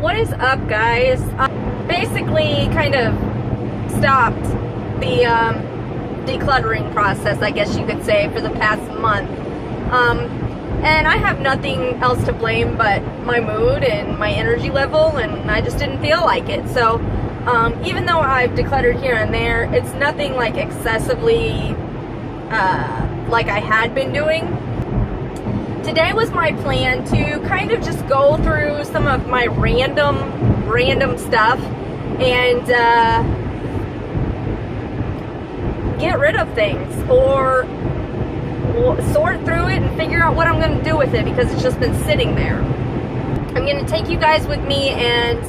What is up, guys? I basically kind of stopped the decluttering process, I guess you could say, for the past month. And I have nothing else to blame but my mood and my energy level, and I just didn't feel like it. So even though I've decluttered here and there, it's nothing like excessively like I had been doing. Today was my plan to kind of just go through some of my random stuff and get rid of things, or sort through it and figure out what I'm going to do with it, because it's just been sitting there. I'm going to take you guys with me, and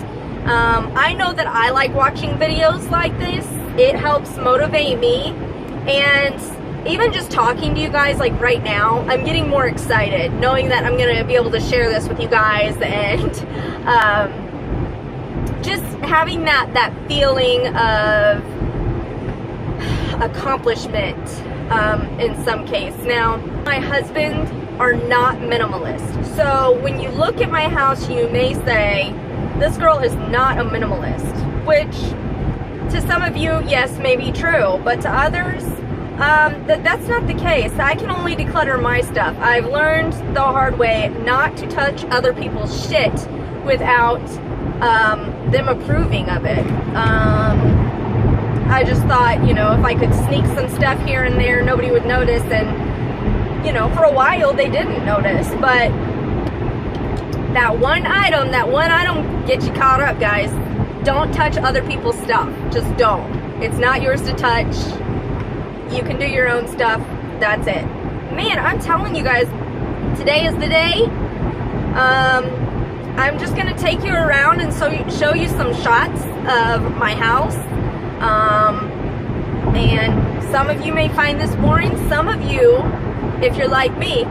I know that I like watching videos like this. It helps motivate me, and even just talking to you guys like right now, I'm getting more excited knowing that I'm going to be able to share this with you guys, and just having that feeling of accomplishment in some case. Now, my husband are not minimalist, so when you look at my house, you may say, this girl is not a minimalist, which to some of you, yes, may be true, but to others, that's not the case. I can only declutter my stuff. I've learned the hard way not to touch other people's shit without them approving of it. I just thought, you know, if I could sneak some stuff here and there, nobody would notice, and, you know, for a while they didn't notice, but that one item gets you caught up, guys. Don't touch other people's stuff. Just don't. It's not yours to touch. You can do your own stuff. That's it. Man, I'm telling you guys, today is the day. I'm just going to take you around and show you some shots of my house. And some of you may find this boring. Some of you, if you're like me,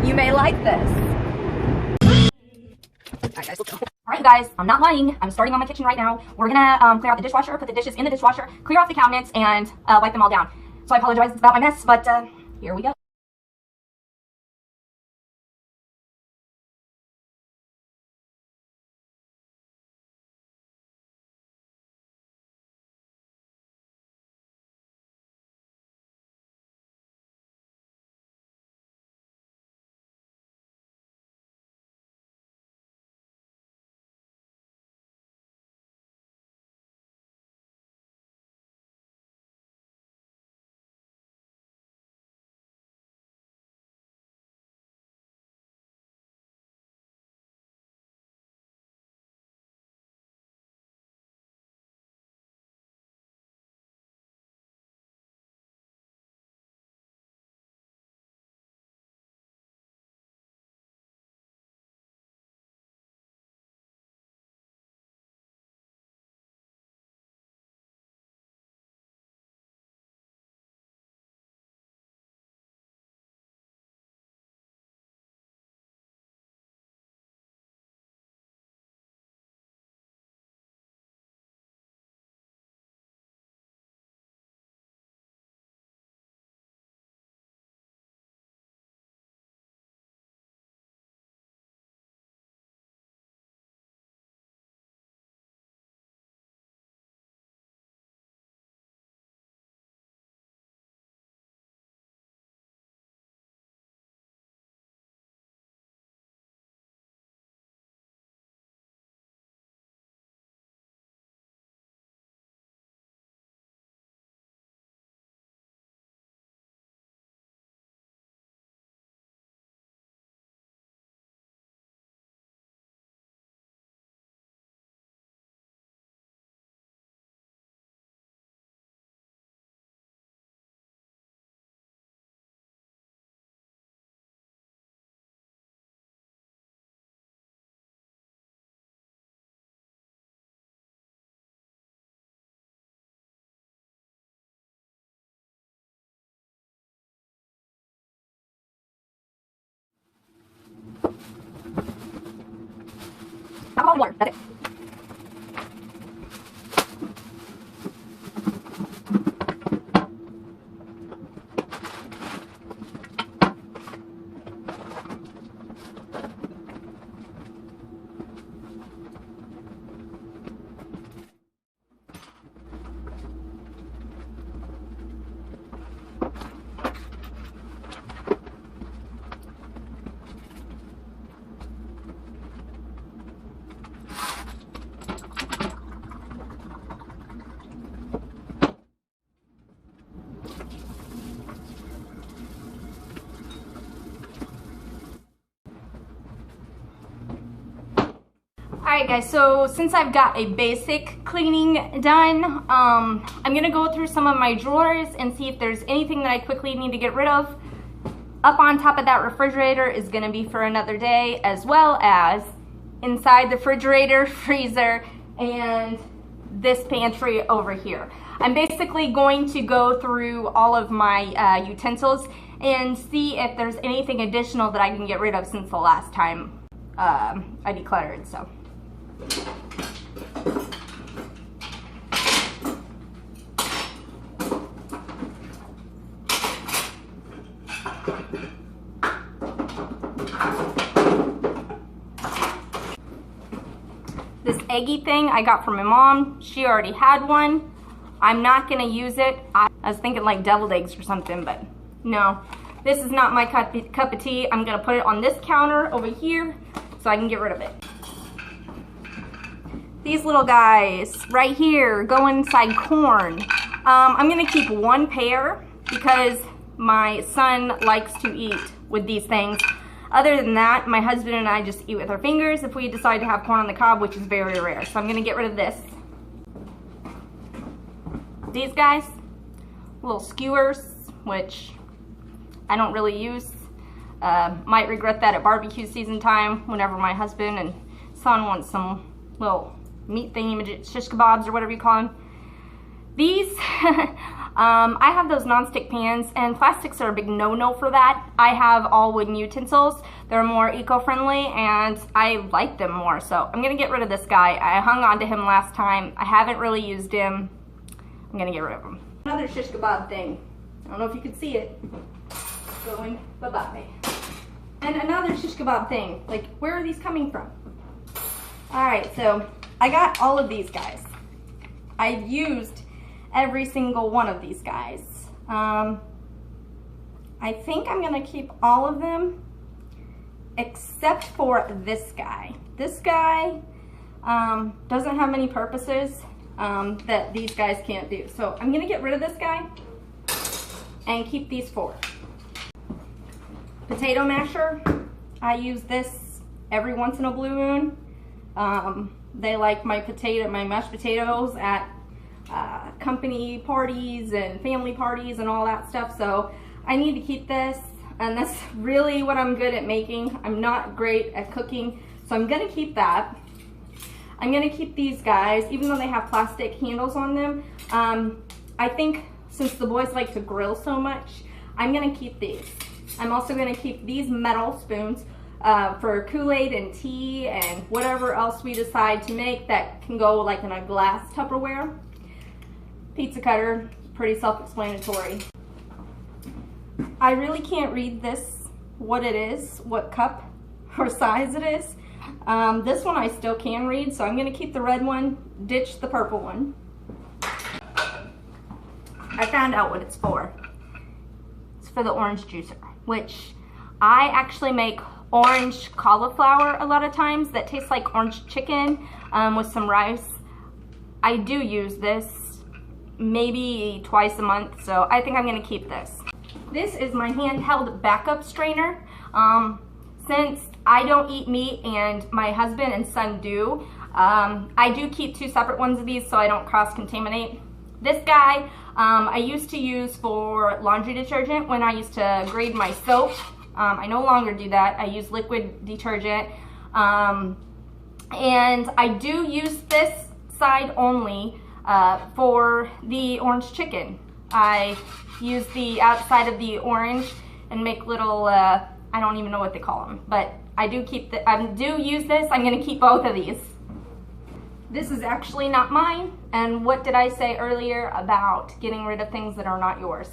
you may like this. Alright guys, let's go. Alright guys, I'm not lying. I'm starting on my kitchen right now. We're gonna clear out the dishwasher, put the dishes in the dishwasher, clear off the cabinets, and wipe them all down. So I apologize about my mess, but here we go. Alcohol and water, that's it. Alright guys, so since I've got a basic cleaning done, I'm going to go through some of my drawers and see if there's anything that I quickly need to get rid of. Up on top of that refrigerator is going to be for another day, as well as inside the refrigerator, freezer, and this pantry over here. I'm basically going to go through all of my utensils and see if there's anything additional that I can get rid of since the last time I decluttered. So. This eggy thing I got from my mom. She already had one. I'm not gonna use it. I was thinking like deviled eggs or something, but no. This is not my cup of tea. I'm gonna put it on this counter over here so I can get rid of it. These little guys right here go inside corn. I'm gonna keep one pair because my son likes to eat with these things. Other than that, my husband and I just eat with our fingers if we decide to have corn on the cob, which is very rare. So I'm gonna get rid of this. These guys, little skewers, which I don't really use. Might regret that at barbecue season time whenever my husband and son want some little meat thingy, shish kebabs or whatever you call them. These, I have those non-stick pans, and plastics are a big no-no for that. I have all wooden utensils. They're more eco-friendly, and I like them more. So I'm gonna get rid of this guy. I hung on to him last time. I haven't really used him. I'm gonna get rid of him. Another shish kebab thing. I don't know if you can see it. Going bye-bye. And another shish kebab thing. Like, where are these coming from? All right, so I got all of these guys. I've used every single one of these guys. I think I'm gonna keep all of them except for this guy. This guy doesn't have many purposes that these guys can't do. So I'm gonna get rid of this guy and keep these four. Potato masher, I use this every once in a blue moon. They like my mashed potatoes at company parties and family parties and all that stuff, so I need to keep this, and that's really what I'm good at making. I'm not great at cooking, so I'm gonna keep that. I'm gonna keep these guys, even though they have plastic handles on them. I think since the boys like to grill so much, I'm gonna keep these. I'm also gonna keep these metal spoons for Kool-Aid and tea and whatever else we decide to make that can go like in a glass Tupperware. Pizza cutter, pretty self-explanatory. I really can't read this, what it is, what cup or size it is. This one I still can read, so I'm gonna keep the red one, ditch the purple one. I found out what it's for. It's for the orange juicer, which I actually make orange cauliflower a lot of times that tastes like orange chicken with some rice. I do use this maybe twice a month, so I think I'm gonna keep this. This is my handheld backup strainer. Since I don't eat meat and my husband and son do, I do keep two separate ones of these so I don't cross-contaminate. This guy I used to use for laundry detergent when I used to grade my soap. I no longer do that. I use liquid detergent. And I do use this side only for the orange chicken. I use the outside of the orange and make little, I don't even know what they call them, but I do use this. I'm gonna keep both of these. This is actually not mine, and what did I say earlier about getting rid of things that are not yours?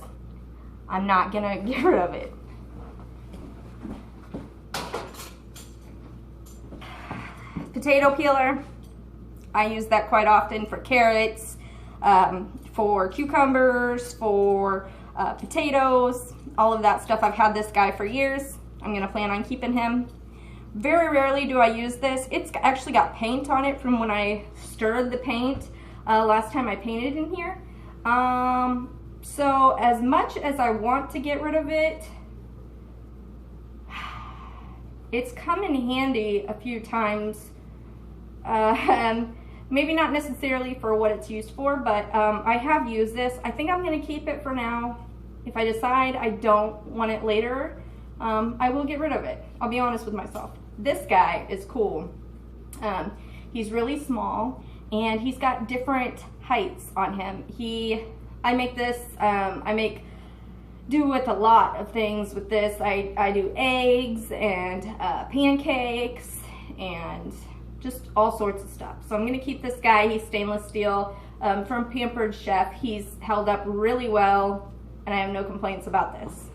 I'm not gonna get rid of it. Potato peeler, I use that quite often for carrots, for cucumbers, for potatoes, all of that stuff. I've had this guy for years. I'm gonna plan on keeping him. Very rarely do I use this. It's actually got paint on it from when I stirred the paint last time I painted in here. So as much as I want to get rid of it, it's come in handy a few times Maybe not necessarily for what it's used for, but I have used this. I think I'm going to keep it for now. If I decide I don't want it later, I will get rid of it. I'll be honest with myself. This guy is cool. He's really small, and he's got different heights on him. I make this, do with a lot of things with this. I do eggs and pancakes and just all sorts of stuff. So I'm gonna keep this guy. He's stainless steel from Pampered Chef. He's held up really well, and I have no complaints about this.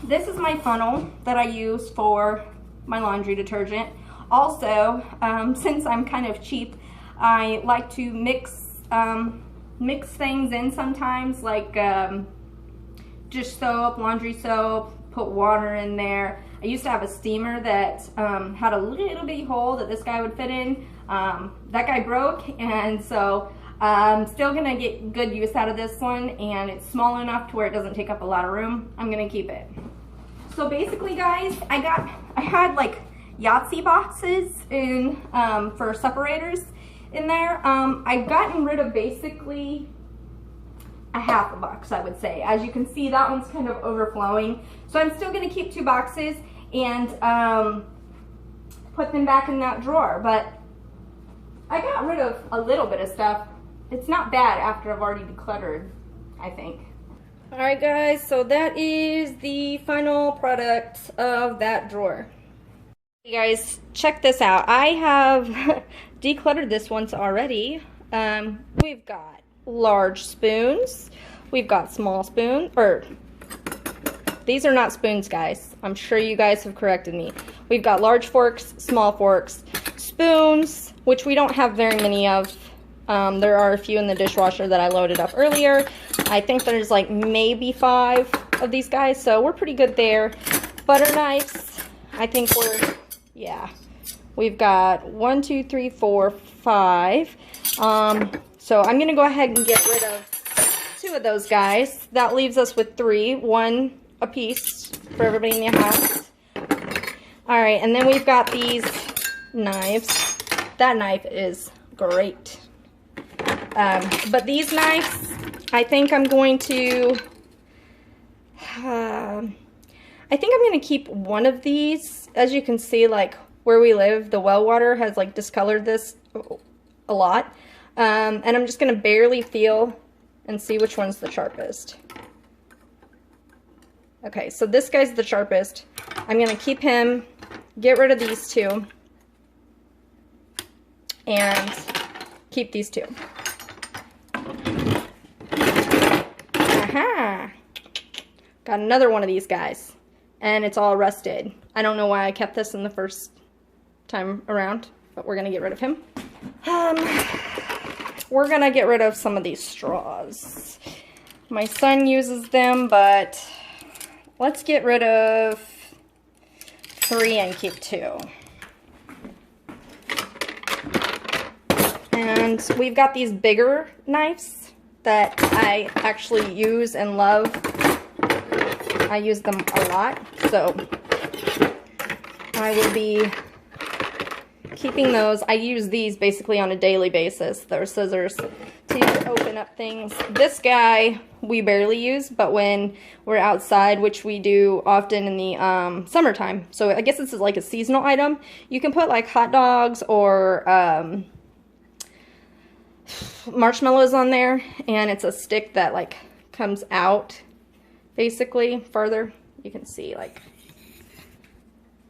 This is my funnel that I use for my laundry detergent. Also, since I'm kind of cheap, I like to mix things in sometimes, like dish soap, laundry soap, put water in there. I used to have a steamer that had a little bitty hole that this guy would fit in. That guy broke, and so I'm still gonna get good use out of this one, and it's small enough to where it doesn't take up a lot of room. I'm gonna keep it. So basically, guys, I had like Yahtzee boxes in for separators in there. I've gotten rid of basically a half a box, I would say. As you can see, that one's kind of overflowing. So I'm still gonna keep 2 boxes and put them back in that drawer. But I got rid of a little bit of stuff. It's not bad after I've already decluttered, I think. All right, guys, so that is the final product of that drawer. Hey guys, check this out. I have decluttered this once already. We've got large spoons. We've got small spoons, or these are not spoons, guys. I'm sure you guys have corrected me. We've got large forks, small forks, spoons, which we don't have very many of. There are a few in the dishwasher that I loaded up earlier. I think there's like maybe 5 of these guys, so we're pretty good there. Butter knives, I think yeah. We've got 1, 2, 3, 4, 5. So I'm gonna go ahead and get rid of 2 of those guys. That leaves us with 3, 1 a piece for everybody in the house. All right, and then we've got these knives. That knife is great. But these knives, I think I'm going to, I think I'm going to keep one of these. As you can see, like where we live, the well water has like discolored this a lot. And I'm just going to barely feel and see which one's the sharpest. Okay, so this guy's the sharpest. I'm going to keep him, get rid of these 2, and keep these 2. Aha! Got another one of these guys, and it's all rusted. I don't know why I kept this in the first time around, but we're gonna get rid of him. We're gonna get rid of some of these straws. My son uses them, but let's get rid of 3 and keep 2. And we've got these bigger knives that I actually use and love. I use them a lot, so I will be keeping those. I use these basically on a daily basis. They're scissors to open up things. This guy we barely use, but when we're outside, which we do often in the summertime, so I guess this is like a seasonal item. You can put like hot dogs or marshmallows on there, and it's a stick that like comes out basically further. You can see like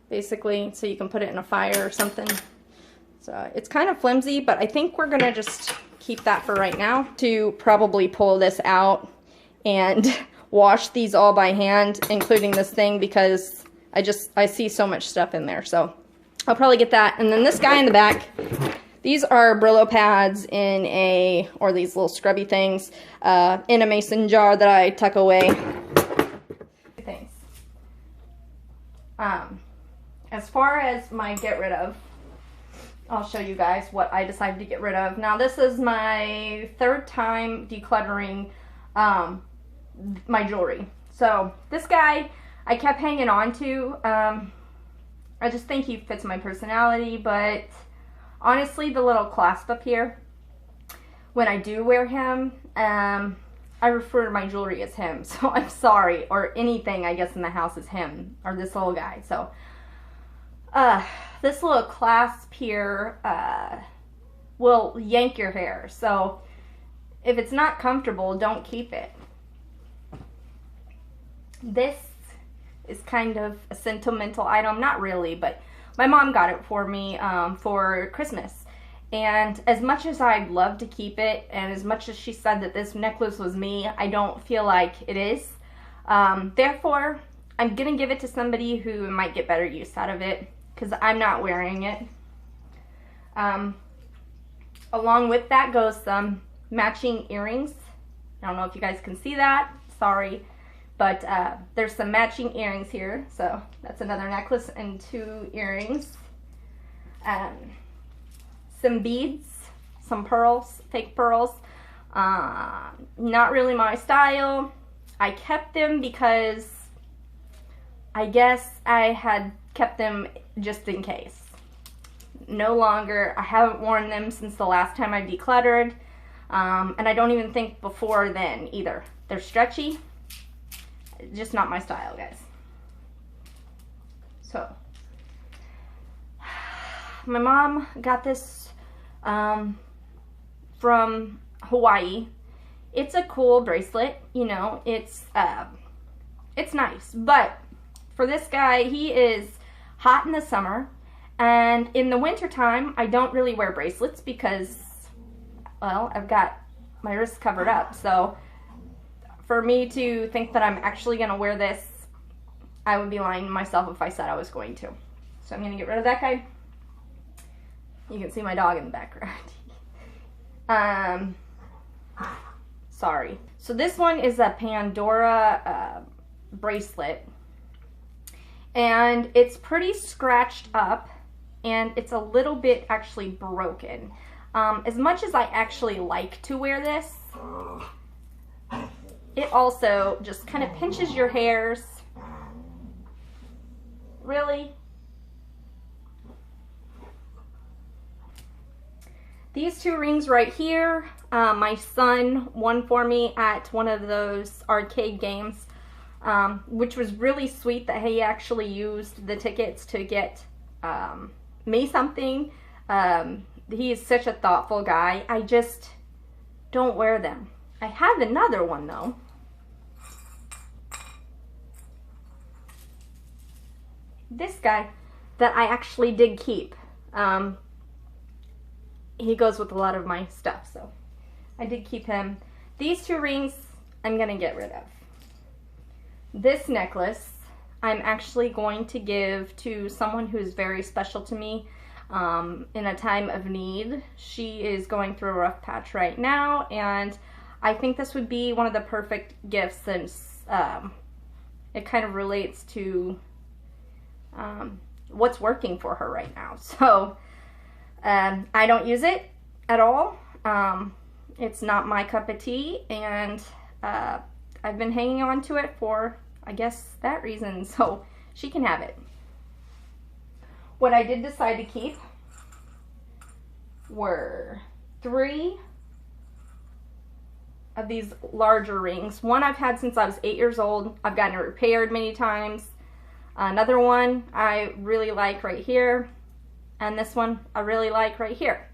basically, so you can put it in a fire or something. So it's kind of flimsy, but I think we're gonna just keep that for right now. To probably pull this out and wash these all by hand, including this thing, because I see so much stuff in there. So I'll probably get that. And then this guy in the back, these are Brillo pads in or these little scrubby things, in a mason jar that I tuck away. Things. As far as my get rid of, I'll show you guys what I decided to get rid of. Now this is my 3rd time decluttering my jewelry. So this guy I kept hanging on to. I just think he fits my personality, but honestly, the little clasp up here, when I do wear him, I refer to my jewelry as him, so I'm sorry, or anything I guess in the house is him, or this little guy. So this little clasp here will yank your hair, so if it's not comfortable, don't keep it. This is kind of a sentimental item, not really, but my mom got it for me for Christmas. And as much as I'd love to keep it, and as much as she said that this necklace was me, I don't feel like it is. Therefore, I'm going to give it to somebody who might get better use out of it, because I'm not wearing it. Along with that goes some matching earrings. I don't know if you guys can see that. Sorry. But there's some matching earrings here. So that's another necklace and 2 earrings. Some beads, some pearls, fake pearls. Not really my style. I kept them because I guess I had kept them just in case. No longer. I haven't worn them since the last time I decluttered. And I don't even think before then either. They're stretchy. Just not my style, guys. So, my mom got this from Hawaii. It's a cool bracelet, you know. It's nice, but for this guy, he is hot in the summer, and in the winter time, I don't really wear bracelets because, well, I've got my wrists covered up. So for me to think that I'm actually going to wear this, I would be lying to myself if I said I was going to. So I'm going to get rid of that guy. You can see my dog in the background. Sorry. So this one is a Pandora bracelet. And it's pretty scratched up. And it's a little bit actually broken. As much as I actually like to wear this, it also just kind of pinches your hairs. Really? These 2 rings right here, my son won for me at one of those arcade games, which was really sweet that he actually used the tickets to get me something. He is such a thoughtful guy. I just don't wear them. I have another one though. This guy that I actually did keep. He goes with a lot of my stuff, so I did keep him. These 2 rings I'm going to get rid of. This necklace I'm actually going to give to someone who's very special to me in a time of need. She is going through a rough patch right now, and I think this would be one of the perfect gifts since it kind of relates to what's working for her right now. So I don't use it at all. It's not my cup of tea, and I've been hanging on to it for, I guess, that reason, so she can have it. What I did decide to keep were 3 of these larger rings. One I've had since I was 8 years old. I've gotten it repaired many times. Another one I really like right here. And this one I really like right here.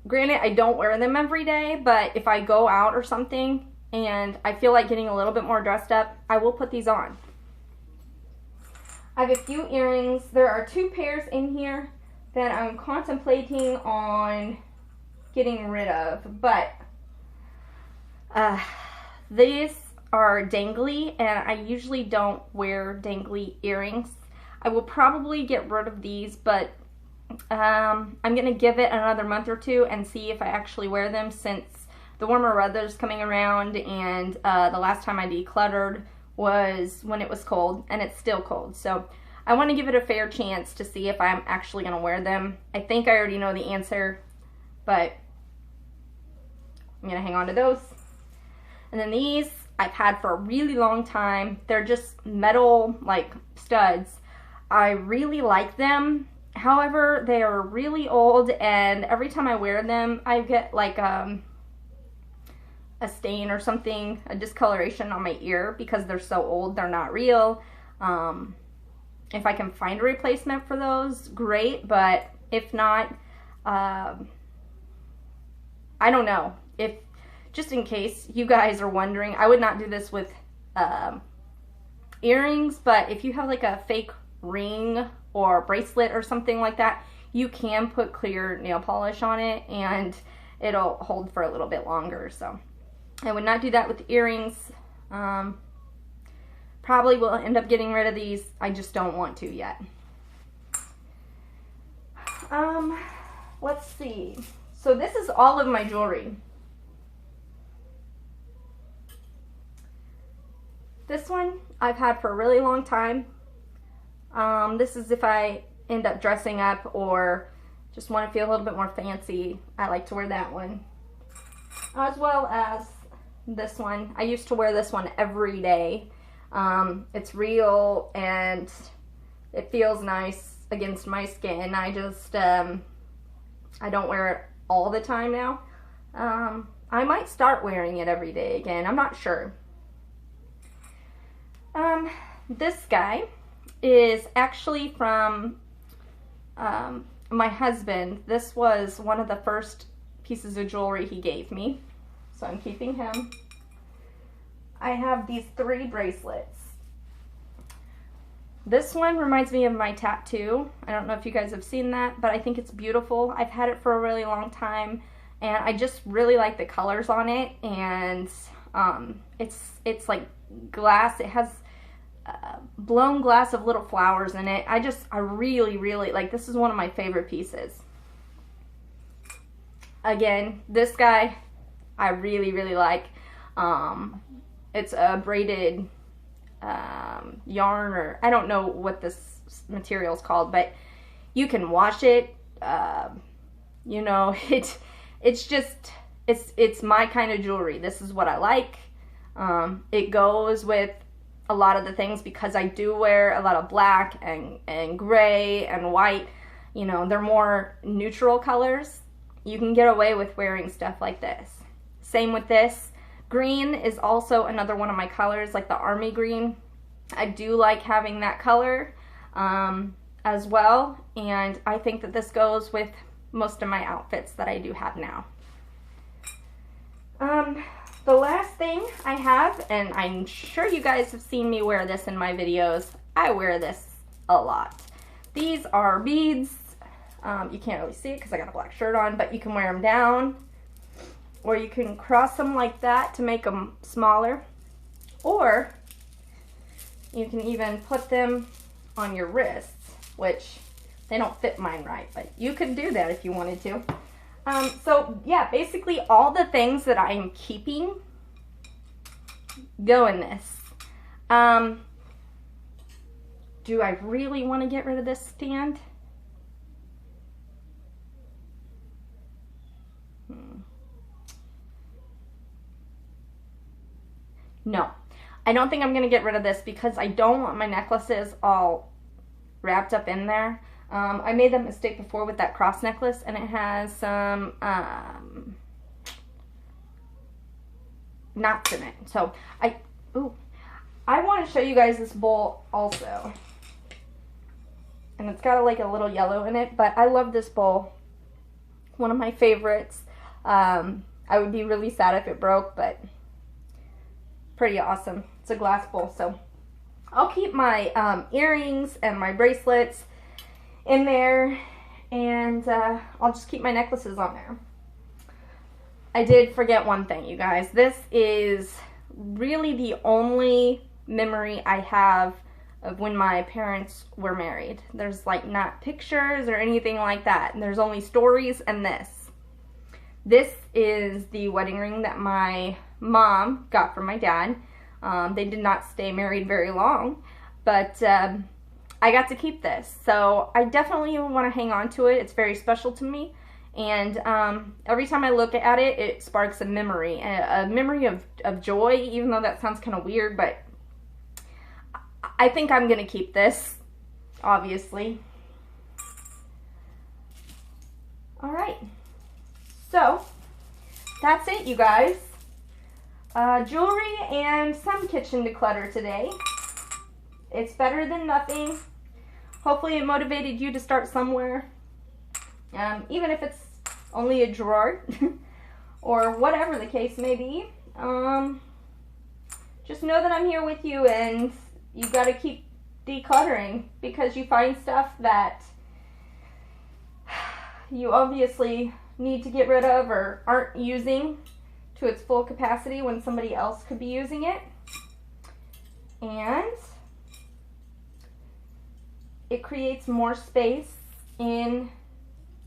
Granted, I don't wear them every day, but if I go out or something and I feel like getting a little bit more dressed up, I will put these on. I have a few earrings. There are 2 pairs in here that I'm contemplating on getting rid of, but these are dangly, and I usually don't wear dangly earrings. I will probably get rid of these, but I'm going to give it another month or 2 and see if I actually wear them, since the warmer weather's coming around, and the last time I decluttered was when it was cold, and it's still cold. So I want to give it a fair chance to see if I'm actually going to wear them. I think I already know the answer, but I'm going to hang on to those. And then these I've had for a really long time. They're just metal, like, studs. I really like them. However, they are really old, and every time I wear them, I get like a stain or something, a discoloration on my ear because they're so old. They're not real. If I can find a replacement for those, great, but if not, I don't know. If, just in case you guys are wondering, I would not do this with earrings, but if you have like a fake ring or bracelet or something like that, you can put clear nail polish on it and it'll hold for a little bit longer. So I would not do that with earrings. Probably will end up getting rid of these. I just don't want to yet. Let's see. So this is all of my jewelry. This one I've had for a really long time. This is if I end up dressing up or just want to feel a little bit more fancy. I like to wear that one. As well as this one. I used to wear this one every day. It's real and it feels nice against my skin. I just, I don't wear it all the time now. I might start wearing it every day again. I'm not sure. This guy is actually from my husband. This was one of the first pieces of jewelry he gave me, so I'm keeping him. I have these 3 bracelets. This one reminds me of my tattoo. I don't know if you guys have seen that, but I think it's beautiful. I've had it for a really long time, and I just really like the colors on it. And it's like glass. It has blown glass of little flowers in it. I really like, this is one of my favorite pieces. Again, this guy I really like. It's a braided yarn, or I don't know what this material is called, but you can wash it. You know, it's my kind of jewelry. This is what I like. It goes with a lot of the things because I do wear a lot of black and gray and white. You know, they're more neutral colors. You can get away with wearing stuff like this. Same with this. Green is also another one of my colors, like the army green. I do like having that color as well, and I think that this goes with most of my outfits that I do have now. The last thing I have, and I'm sure you guys have seen me wear this in my videos, I wear this a lot. These are beads. You can't really see it because I got a black shirt on, but you can wear them down, or you can cross them like that to make them smaller, or you can even put them on your wrists, which they don't fit mine right, but you could do that if you wanted to. So yeah, basically all the things that I am keeping go in this. Do I really want to get rid of this stand? No, I don't think I'm going to get rid of this because I don't want my necklaces all wrapped up in there. I made that mistake before with that cross necklace, and it has some knots in it. So I want to show you guys this bowl also. And it's got like a little yellow in it, but I love this bowl. One of my favorites. I would be really sad if it broke, but pretty awesome. It's a glass bowl, so I'll keep my earrings and my bracelets in there, and I'll just keep my necklaces on there. I did forget one thing, you guys. This is really the only memory I have of when my parents were married. There's like not pictures or anything like that. There's only stories and this. This is the wedding ring that my mom got from my dad. They did not stay married very long, but I got to keep this. So I definitely want to hang on to it. It's very special to me. And every time I look at it, it sparks a memory of joy, even though that sounds kind of weird, but I think I'm going to keep this. obviously. All right, so that's it, you guys. Jewelry and some kitchen declutter today. It's better than nothing. Hopefully it motivated you to start somewhere, even if it's only a drawer or whatever the case may be. Just know that I'm here with you, and you got to keep decluttering, because you find stuff that you obviously need to get rid of or aren't using to its full capacity when somebody else could be using it. And it creates more space in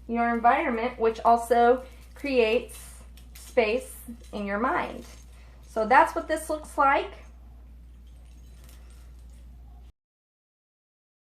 your environment, which also creates space in your mind. So that's what this looks like.